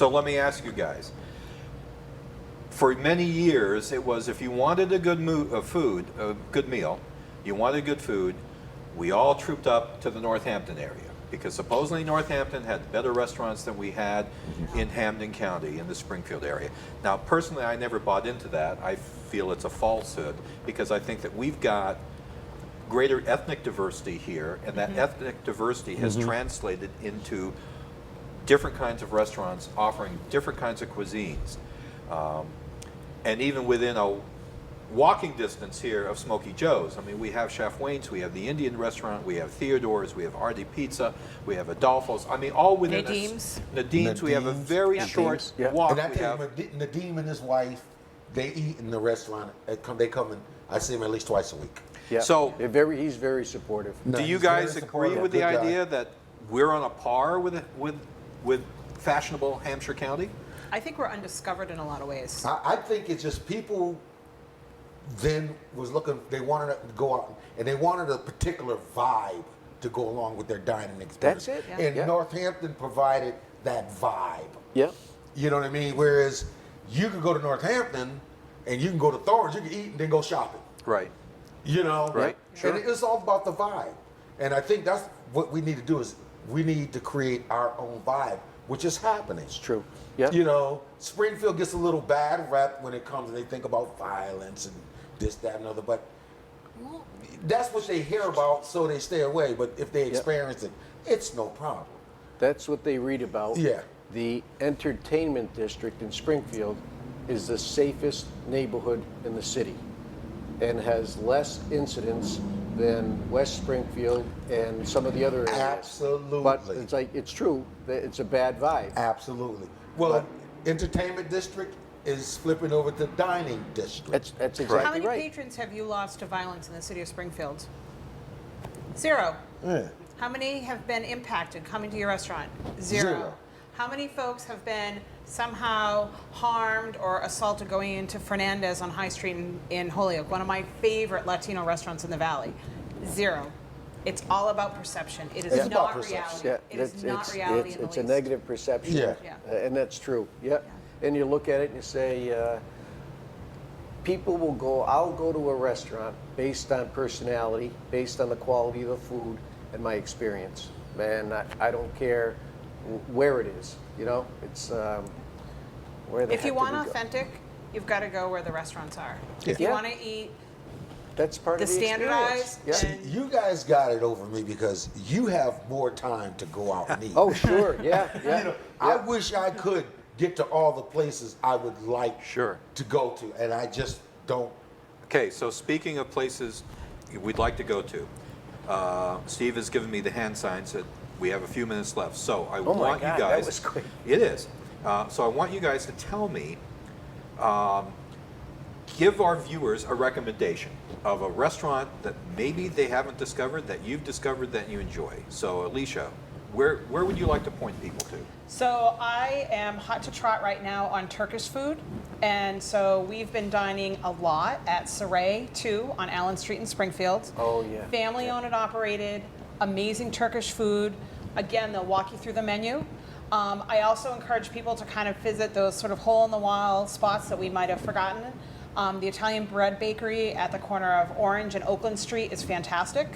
So let me ask you guys. For many years, it was if you wanted a good good meal, you wanted good food, we all trooped up to the Northampton area because supposedly Northampton had better restaurants than we had in Hampden County in the Springfield area. Now, personally, I never bought into that. I feel it's a falsehood because I think that we've got greater ethnic diversity here, and that ethnic diversity has translated into different kinds of restaurants offering different kinds of cuisines. And even within a walking distance here of Smokey Joe's, I mean, we have Chef Wayne's, we have the Indian restaurant, we have Theodore's, we have Artie Pizza, we have Adolfo's. I mean, all within Nadim's. We have a very short walk. And I tell you, Nadim and his wife, they eat in the restaurant. They come in, I see him at least twice a week. Yeah. So he's very supportive. Do you guys agree with the idea that we're on a par with fashionable Hampshire County? I think we're undiscovered in a lot of ways. I think it's just people then was looking, they wanted to go out, and they wanted a particular vibe to go along with their dining experience. That's it. Yeah. And Northampton provided that vibe. Yeah. You know what I mean? Whereas you could go to Northampton and you can go to Thorns, you can eat and then go shopping. Right. You know? Right. Sure. And it's all about the vibe. And I think that's what we need to do is we need to create our own vibe, which is happening. It's true. Yeah. You know, Springfield gets a little bad rep when it comes and they think about violence and this, that, and other, but that's what they hear about, so they stay away. But if they experience it, it's no problem. That's what they read about. Yeah. The entertainment district in Springfield is the safest neighborhood in the city and has less incidents than West Springfield and some of the other areas. Absolutely. But it's like, it's true that it's a bad vibe. Absolutely. Well, entertainment district is flipping over to dining district. That's exactly right. How many patrons have you lost to violence in the city of Springfield? 0. Yeah. How many have been impacted coming to your restaurant? 0. How many folks have been somehow harmed or assaulted going into Fernandez on High Street in Holyoke, one of my favorite Latino restaurants in the Valley? 0. It's all about perception. It is not reality. Yeah, it is not reality in the It's least. a negative perception. Yeah. And that's true. Yeah. And you look at it and you say, people will go, I'll go to a restaurant based on personality, based on the quality of the food and my experience. Man, I don't care where it is, you know? It's where the If you heck want did we go? authentic, you've got to go where the restaurants are. Yeah. If you Yeah. want to eat That's part the of the standardized, experience. Yeah. and You guys got it over me because you have more time to go out and eat. Oh, sure. Yeah. Yeah. You know, I wish I could get to all the places I would like Sure. to go to, and I just don't. Okay, so speaking of places we'd like to go to, Steve has given me the hand signs that we have a few minutes left. So I Oh my want God, you guys. that was quick. It is. So I want you guys to tell me, give our viewers a recommendation of a restaurant that maybe they haven't discovered that you've discovered that you enjoy. So Alicia, where would you like to point people to? So I am hot to trot right now on Turkish food, and so we've been dining a lot at Saray 2 on Allen Street in Springfield. Oh, yeah. Family owned and operated, amazing Turkish food. Again, they'll walk you through the menu. I also encourage people to kind of visit those sort of hole-in-the-wall spots that we might have forgotten. The Italian Bread Bakery at the corner of Orange and Oakland Street is fantastic.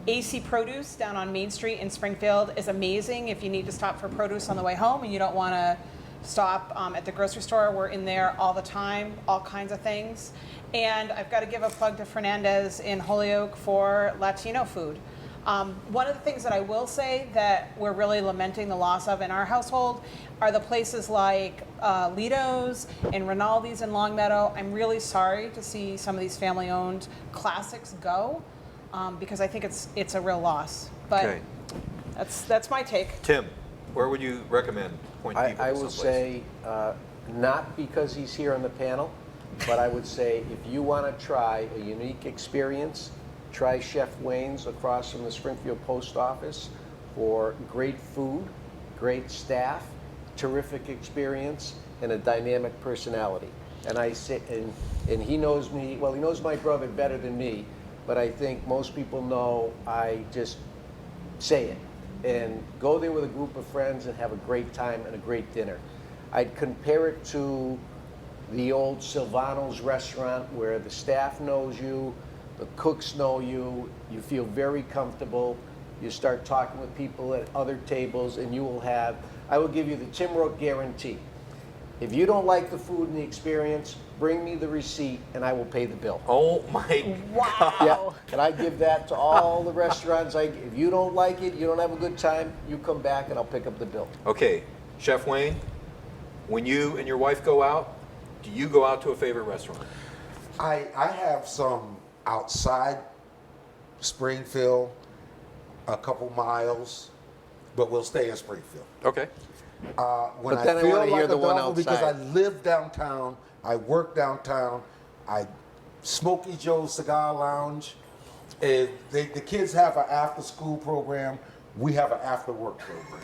AC Produce down on Main Street in Springfield is amazing if you need to stop for produce on the way home and you don't want to stop at the grocery store. We're in there all the time, all kinds of things. And I've got to give a plug to Fernandez in Holyoke for Latino food. One of the things that I will say that we're really lamenting the loss of in our household are the places like Lido's and Rinaldi's in Longmeadow. I'm really sorry to see some of these family-owned classics go. Because I think it's a real loss. But Okay. that's my take. Tim, where would you recommend point people I to would someplace? say, not because he's here on the panel, but I would say if you want to try a unique experience, try Chef Wayne's across from the Springfield Post Office for great food, great staff, terrific experience, and a dynamic personality. And I say, and he knows me, well, he knows my brother better than me, but I think most people know I just say it. And go there with a group of friends and have a great time and a great dinner. I'd compare it to the old Silvano's restaurant where the staff knows you, the cooks know you, you feel very comfortable. You start talking with people at other tables, and you will have, I will give you the Tim Rooke guarantee. If you don't like the food and the experience, bring me the receipt and I will pay the bill. Oh my Wow. Yeah, and I give that to all the restaurants. If you don't like it, you don't have a good time, you come back and I'll pick up the bill. Okay, Chef Wayne, when you and your wife go out, do you go out to a favorite restaurant? I have some outside Springfield, a couple miles, but we'll stay in Springfield. Okay. When But then I feel wanna hear like the a one dog, because I outside. live downtown, I work downtown, I Smokey Joe's Cigar Lounge. The kids have an after school program. We have an after work program.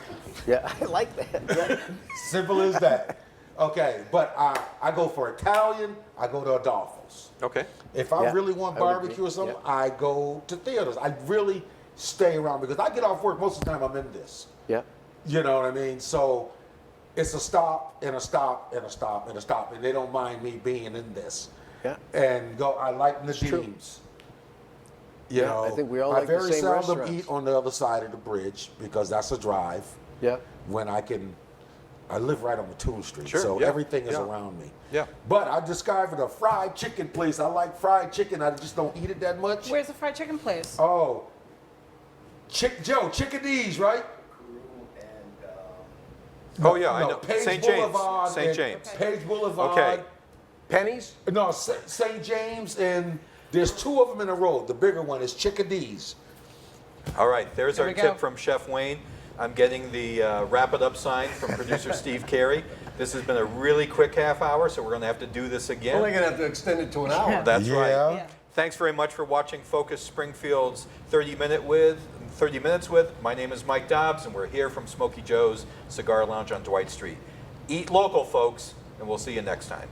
Yeah, I like that. Yeah. Simple as that. Okay, but I go for Italian, I go to Adolfo's. Okay. If I Yeah, really want I would barbecue agree. or something, Yeah. I go to theaters. I really stay around because I get off work most of the time I'm in this. Yeah. You know what I mean? So it's a stop and a stop and a stop and a stop, and they don't mind me being in this. Yeah. And go. I like true. Nadim's. You Yeah, know, I think we all I like the very same seldom restaurants. eat on the other side of the bridge because that's a drive. Yeah. When I live right on Mattoon Street, Sure, so yeah, everything is yeah. around me. Yeah. But I discovered a fried chicken place. I like fried chicken. I just don't eat it that much. Where's the fried chicken place? Oh, Chicken D's, right? Oh yeah, I No, know. Page St. James. Boulevard St. and James. Page Boulevard. Okay. Pennies? No, St. James, and there's two of them in a row. The bigger one is Chicken D's. All right, there's There our we go. tip from Chef Wayne. I'm getting the wrap it up sign from producer Steve Carey. This has been a really quick half hour, so we're going to have to do this again. Only gonna have to extend it to an hour. That's right. Yeah. Thanks very much for watching Focus Springfield's 30 Minutes with. My name is Mike Dobbs, and we're here from Smokey Joe's Cigar Lounge on Dwight Street. Eat local, folks, and we'll see you next time.